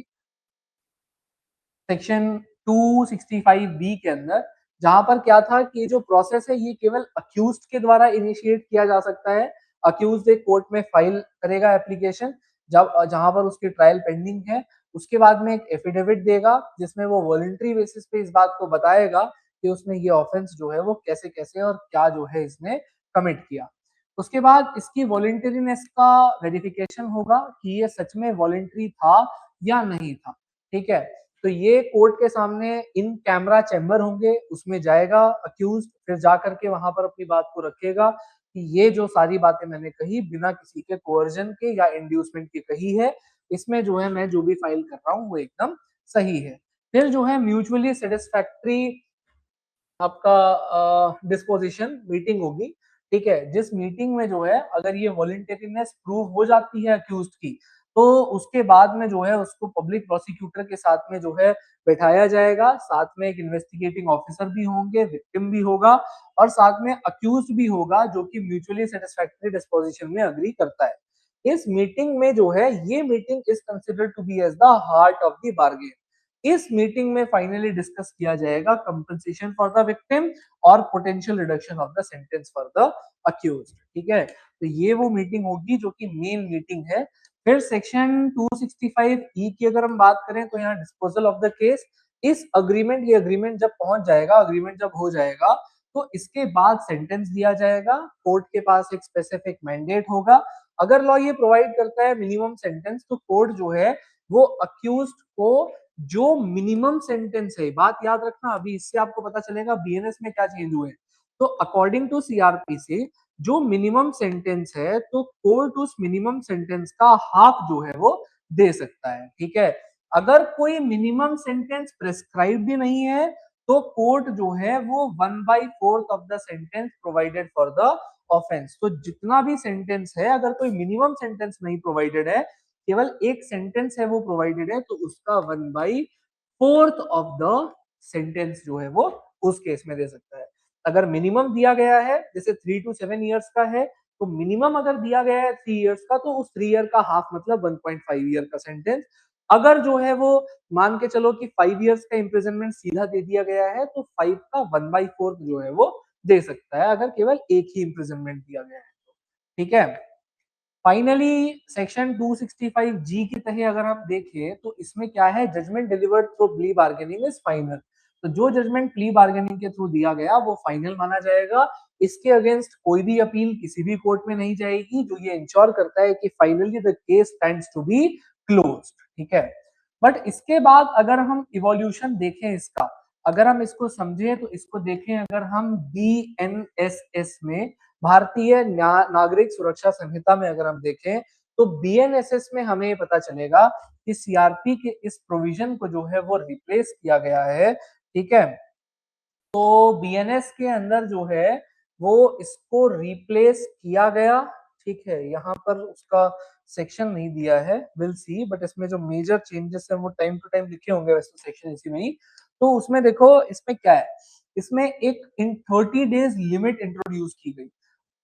सेक्शन 265B के अंदर, जहां पर क्या था कि जो प्रोसेस है ये केवल अक्यूज्ड के द्वारा इनिशिएट किया जा सकता है। अक्यूज्ड एक कोर्ट में फाइल करेगा एप्लीकेशन, जब जहां पर उसकी ट्रायल पेंडिंग है। उसके बाद में एक एफिडेविट देगा जिसमें वो वॉलंटरी बेसिस पे इस बात को बताएगा कि उसने ये ऑफेंस जो है वो कैसे कैसे और क्या जो है इसने कमिट किया। उसके बाद इसकी वॉलंटरीनेस का वेरिफिकेशन होगा कि ये सच में वॉलंटरी था या नहीं था। ठीक है, तो ये कोर्ट के सामने इन कैमरा चैम्बर होंगे, उसमें जाएगा अक्यूज, फिर जा करके वहां पर अपनी बात को रखेगा कि ये जो सारी बातें मैंने कही बिना किसी के कोअर्जन के या इंड्यूसमेंट के कही है, इसमें जो है मैं जो भी फाइल कर रहा हूँ वो एकदम सही है। फिर जो है म्यूचुअली सेटिस्फैक्ट्री आपका डिस्पोजिशन मीटिंग होगी। ठीक है, जिस मीटिंग में जो है अगर ये वॉलंटरीनेस प्रूव हो जाती है अक्यूज्ड की, तो उसके बाद में जो है उसको पब्लिक प्रोसिक्यूटर के साथ में जो है बैठाया जाएगा। साथ में एक इन्वेस्टिगेटिंग ऑफिसर भी होंगे, विक्टिम भी होगा और साथ में अक्यूज्ड भी होगा जो कि म्यूचुअली सेटिस्फैक्टरी डिस्पोजिशन में अग्री करता है। इस मीटिंग में जो है ये meeting is considered to be as the heart of the bargain. इस मीटिंग में फाइनली डिस्कस किया जाएगा कंपनसेशन फॉर द विक्टिम और potential reduction of the sentence for the accused. ठीक है, तो ये वो मीटिंग होगी जो कि मेन मीटिंग है। फिर सेक्शन 265E की अगर हम बात करें तो यहाँ डिस्पोजल ऑफ द केस, इस अग्रीमेंट ये अग्रीमेंट जब पहुंच जाएगा, अग्रीमेंट जब हो जाएगा तो इसके बाद सेंटेंस दिया जाएगा। कोर्ट के पास एक स्पेसिफिक मैंडेट होगा। अगर लॉ ये प्रोवाइड करता है मिनिमम सेंटेंस, तो कोर्ट जो है वो अक्यूज्ड को जो मिनिमम सेंटेंस है, बात याद रखना, अभी इससे आपको पता चलेगा बीएनएस में क्या चेंज हुए। तो अकॉर्डिंग टू सीआरपीसी जो मिनिमम सेंटेंस है, तो कोर्ट उस मिनिमम सेंटेंस का हाफ जो है वो दे सकता है। ठीक है, अगर कोई मिनिमम सेंटेंस प्रेस्क्राइब भी नहीं है तो कोर्ट जो है वो 1/4 of the sentence provided for the offence. तो जितना भी सेंटेंस है, अगर कोई मिनिमम सेंटेंस नहीं प्रोवाइडेड है, केवल एक सेंटेंस है वो प्रोवाइडेड है, तो उसका 1/4 ऑफ द सेंटेंस जो है वो उस केस में दे सकता है। अगर मिनिमम दिया गया है जैसे 3 to 7 ईयर्स का है, तो मिनिमम अगर दिया गया है 3 ईयर्स का, तो उस 3 ईयर का हाफ मतलब 1.5 ईयर का सेंटेंस। अगर जो है वो मान के चलो कि 5 ईयर्स का इम्प्रिजनमेंट सीधा दे दिया गया है, तो 5 का 1/4 जो है वो दे सकता है, अगर केवल एक ही इम्प्रिजनमेंट दिया गया है तो। ठीक है, फाइनली सेक्शन 265G की तहत अगर हम देखें तो इसमें क्या है, judgement delivered through plea bargaining is final. तो जो जजमेंट प्ली बार्गेनिंग के थ्रू दिया गया वो फाइनल माना जाएगा। इसके अगेंस्ट कोई भी अपील किसी भी कोर्ट में नहीं जाएगी, जो ये इंश्योर करता है कि finally the case stands to be closed. ठीक है, बट इसके बाद अगर हम इवोल्यूशन देखें इसका, अगर हम इसको समझें तो इसको देखें, अगर हम बीएनएसएस में, भारतीय नागरिक सुरक्षा संहिता में अगर हम देखें, तो बीएनएसएस में हमें पता चलेगा कि सीआरपी के इस प्रोविजन को जो है वो रिप्लेस किया गया है। ठीक है, तो बीएनएस के अंदर जो है वो इसको रिप्लेस किया गया। ठीक है, यहाँ पर उसका सेक्शन नहीं दिया है, विल सी, बट इसमें जो मेजर चेंजेस है वो टाइम टू टाइम लिखे होंगे वैसे सेक्शन इसी में ही। तो उसमें देखो इसमें क्या है इसमें एक इन 30 डेज लिमिट इंट्रोड्यूस की गई।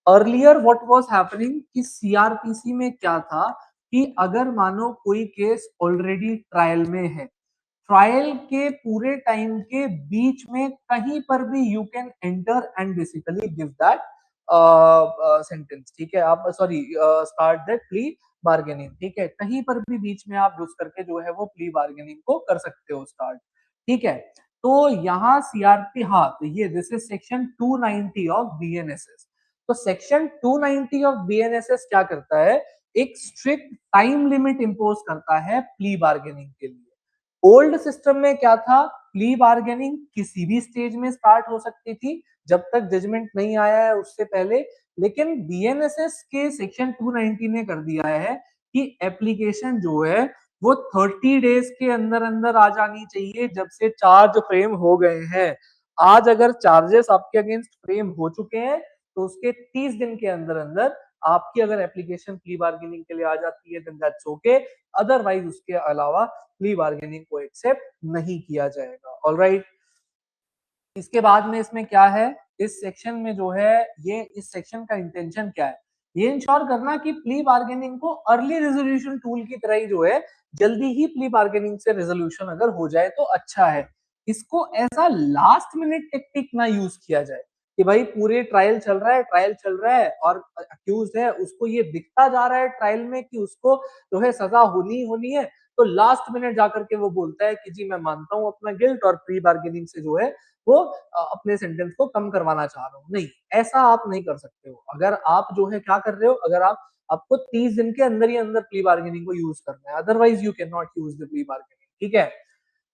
अर्लियर व्हाट वाज हैपनिंग कि सीआरपीसी में क्या था कि अगर मानो कोई केस ऑलरेडी ट्रायल में है, ट्रायल के पूरे टाइम के बीच में कहीं पर भी you can enter and basically give that sentence, ठीक है, आप sorry start that plea bargaining, ठीक है, कहीं पर भी बीच में आप घुस करके जो है वो प्ली बार्गेनिंग को कर सकते हो स्टार्ट, ठीक है। तो यहाँ सीआरपी, हाँ, तो ये this is section 290 of BNSS. तो सेक्शन 290 ऑफ बीएनएसएस क्या करता है, एक स्ट्रिक्ट टाइम लिमिट इंपोज करता है प्ली बार्गेनिंग के लिए। ओल्ड सिस्टम में क्या था, प्ली बार्गेनिंग किसी भी स्टेज में स्टार्ट हो सकती थी जब तक जजमेंट नहीं आया है उससे पहले, लेकिन बीएनएसएस के सेक्शन 290 ने कर दिया है कि एप्लीकेशन जो है वो 30 डेज के अंदर अंदर आ जानी चाहिए जब से चार्ज फ्रेम हो गए हैं। आज अगर चार्जेस आपके अगेंस्ट फ्रेम हो चुके हैं तो उसके 30 दिन के अंदर अंदर आपकी अगर एप्लीकेशन प्ली बार्गेनिंग के लिए आ जाती है देन दैट्स ओके, अदरवाइज उसके अलावा प्ली बार्गेनिंग को एक्सेप्ट नहीं किया जाएगा। ऑलराइट, इसके बाद में इसमें क्या है, इस सेक्शन में जो है ये इस सेक्शन का इंटेंशन क्या है, ये इंश्योर करना कि प्ली बार्गेनिंग को अर्ली रेजोल्यूशन टूल की तरह ही जो है जल्दी ही प्ली बार्गेनिंग से रेजोल्यूशन अगर हो जाए तो अच्छा है। इसको ऐसा लास्ट मिनट टेक्निक ना यूज किया जाए कि भाई पूरे ट्रायल चल रहा है और अक्यूज है, उसको ये दिखता जा रहा है ट्रायल में कि उसको जो है सजा होनी होनी है, तो लास्ट मिनट जाकर के वो बोलता है कि जी मैं मानता हूँ अपना गिल्ट और प्री बार्गेनिंग से जो है वो अपने सेंटेंस को कम करवाना चाह रहा हूँ। नहीं, ऐसा आप नहीं कर सकते हो। अगर आप जो है क्या कर रहे हो, अगर आप आपको 30 दिन के अंदर ही अंदर प्ली बार्गेनिंग को यूज करना है, otherwise you can not use the plea bargaining, ठीक है।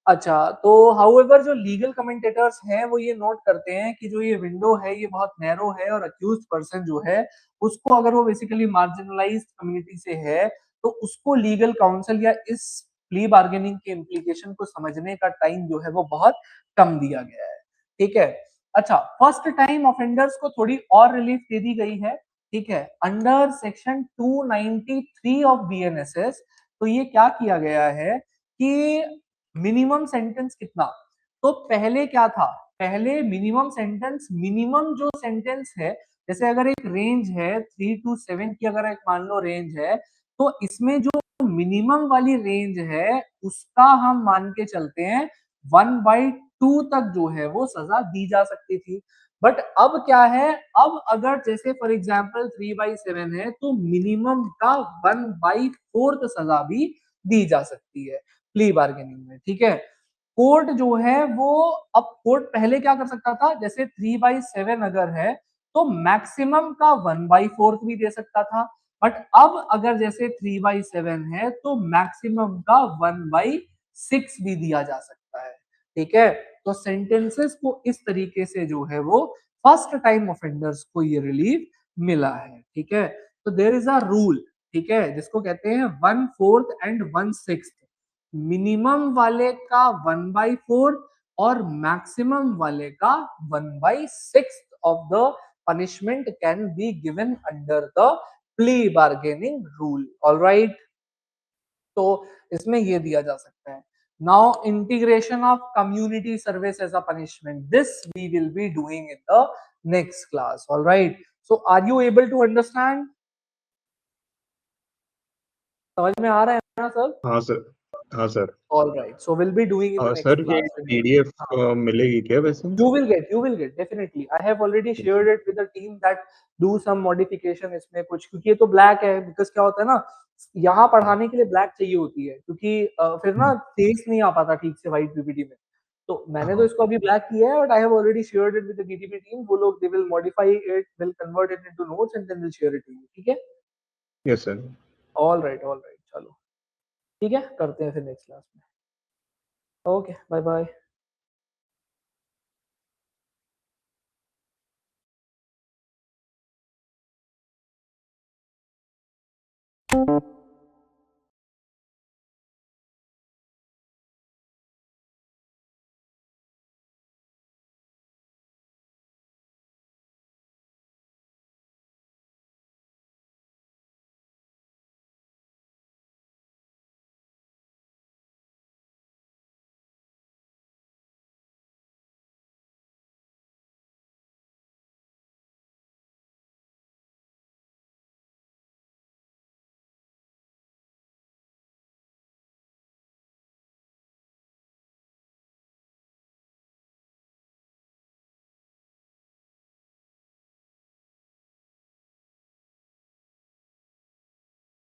अच्छा, तो हाउएवर जो लीगल कमेंटेटर्स हैं वो ये नोट करते हैं कि जो ये विंडो है ये बहुत नैरो है और अक्यूज्ड पर्सन जो है उसको अगर वो बेसिकली मार्जिनलाइज्ड कम्युनिटी से है तो उसको लीगल काउंसिल या इस प्ली बार्गेनिंग के इम्प्लीकेशन को समझने का टाइम जो है वो बहुत कम दिया गया है, ठीक है। अच्छा, फर्स्ट टाइम ऑफेंडर्स को थोड़ी और रिलीफ दे दी गई है, ठीक है, अंडर सेक्शन 293 ऑफ बीएनएसएस। तो ये क्या किया गया है कि मिनिमम सेंटेंस कितना, तो पहले क्या था, पहले मिनिमम सेंटेंस, मिनिमम जो सेंटेंस है, जैसे अगर एक रेंज है 3 to 7 की, अगर एक मान लो रेंज है, तो इसमें जो मिनिमम वाली रेंज है उसका हम मान के चलते हैं 1/2 तक जो है वो सजा दी जा सकती थी। बट अब क्या है, अब अगर जैसे फॉर एग्जाम्पल 3/7 है तो मिनिमम का 1/4 सजा भी दी जा सकती है प्ली बार्गेनिंग में, ठीक है। कोर्ट जो है वो, अब कोर्ट पहले क्या कर सकता था, जैसे 3/7 अगर है तो मैक्सिमम का 1/4 भी दे सकता था, बट अब अगर जैसे 3/7 है तो मैक्सिमम का 1/6 भी दिया जा सकता है, ठीक है। तो सेंटेंसेस को इस तरीके से जो है वो फर्स्ट टाइम ऑफेंडर्स को ये रिलीफ मिला है, ठीक है। तो देर इज अ रूल, ठीक है, जिसको कहते हैं 1/4 एंड 1/6। मिनिमम वाले का 1/4 और मैक्सिमम वाले का 1/6 of the punishment can be given under the plea bargaining rule, all right। तो इसमें ये दिया जा सकता है। Now integration of community service as a punishment, this we will be doing in the next class, all right. So are you able to understand, समझ में आ रहा है ना सर? हाँ सर, हाँ sir. All right, so will be doing in the next sir ये क्लास। पीडीएफ मिलेगी क्या वैसे? You will get definitely. I have already shared it with the team that do some modification इसमें कुछ, क्योंकि ये तो ब्लैक है, बिकॉज क्या होता है ना, यहाँ पढ़ाने के लिए ब्लैक चाहिए होती है, क्योंकि फिर ना टेस्ट नहीं आ पाता ठीक से व्हाइट पीपीटी में। तो मैंने तो हाँ। इसको अभी ब्लैक किया है, but I have already shared it with the DTP team, वो लोग they will modify it, will convert it into notes and then will share it to you, ठीक है। Yes sir. ऑल राइट, चलो ठीक है, करते हैं फिर नेक्स्ट क्लास में। Okay, bye bye.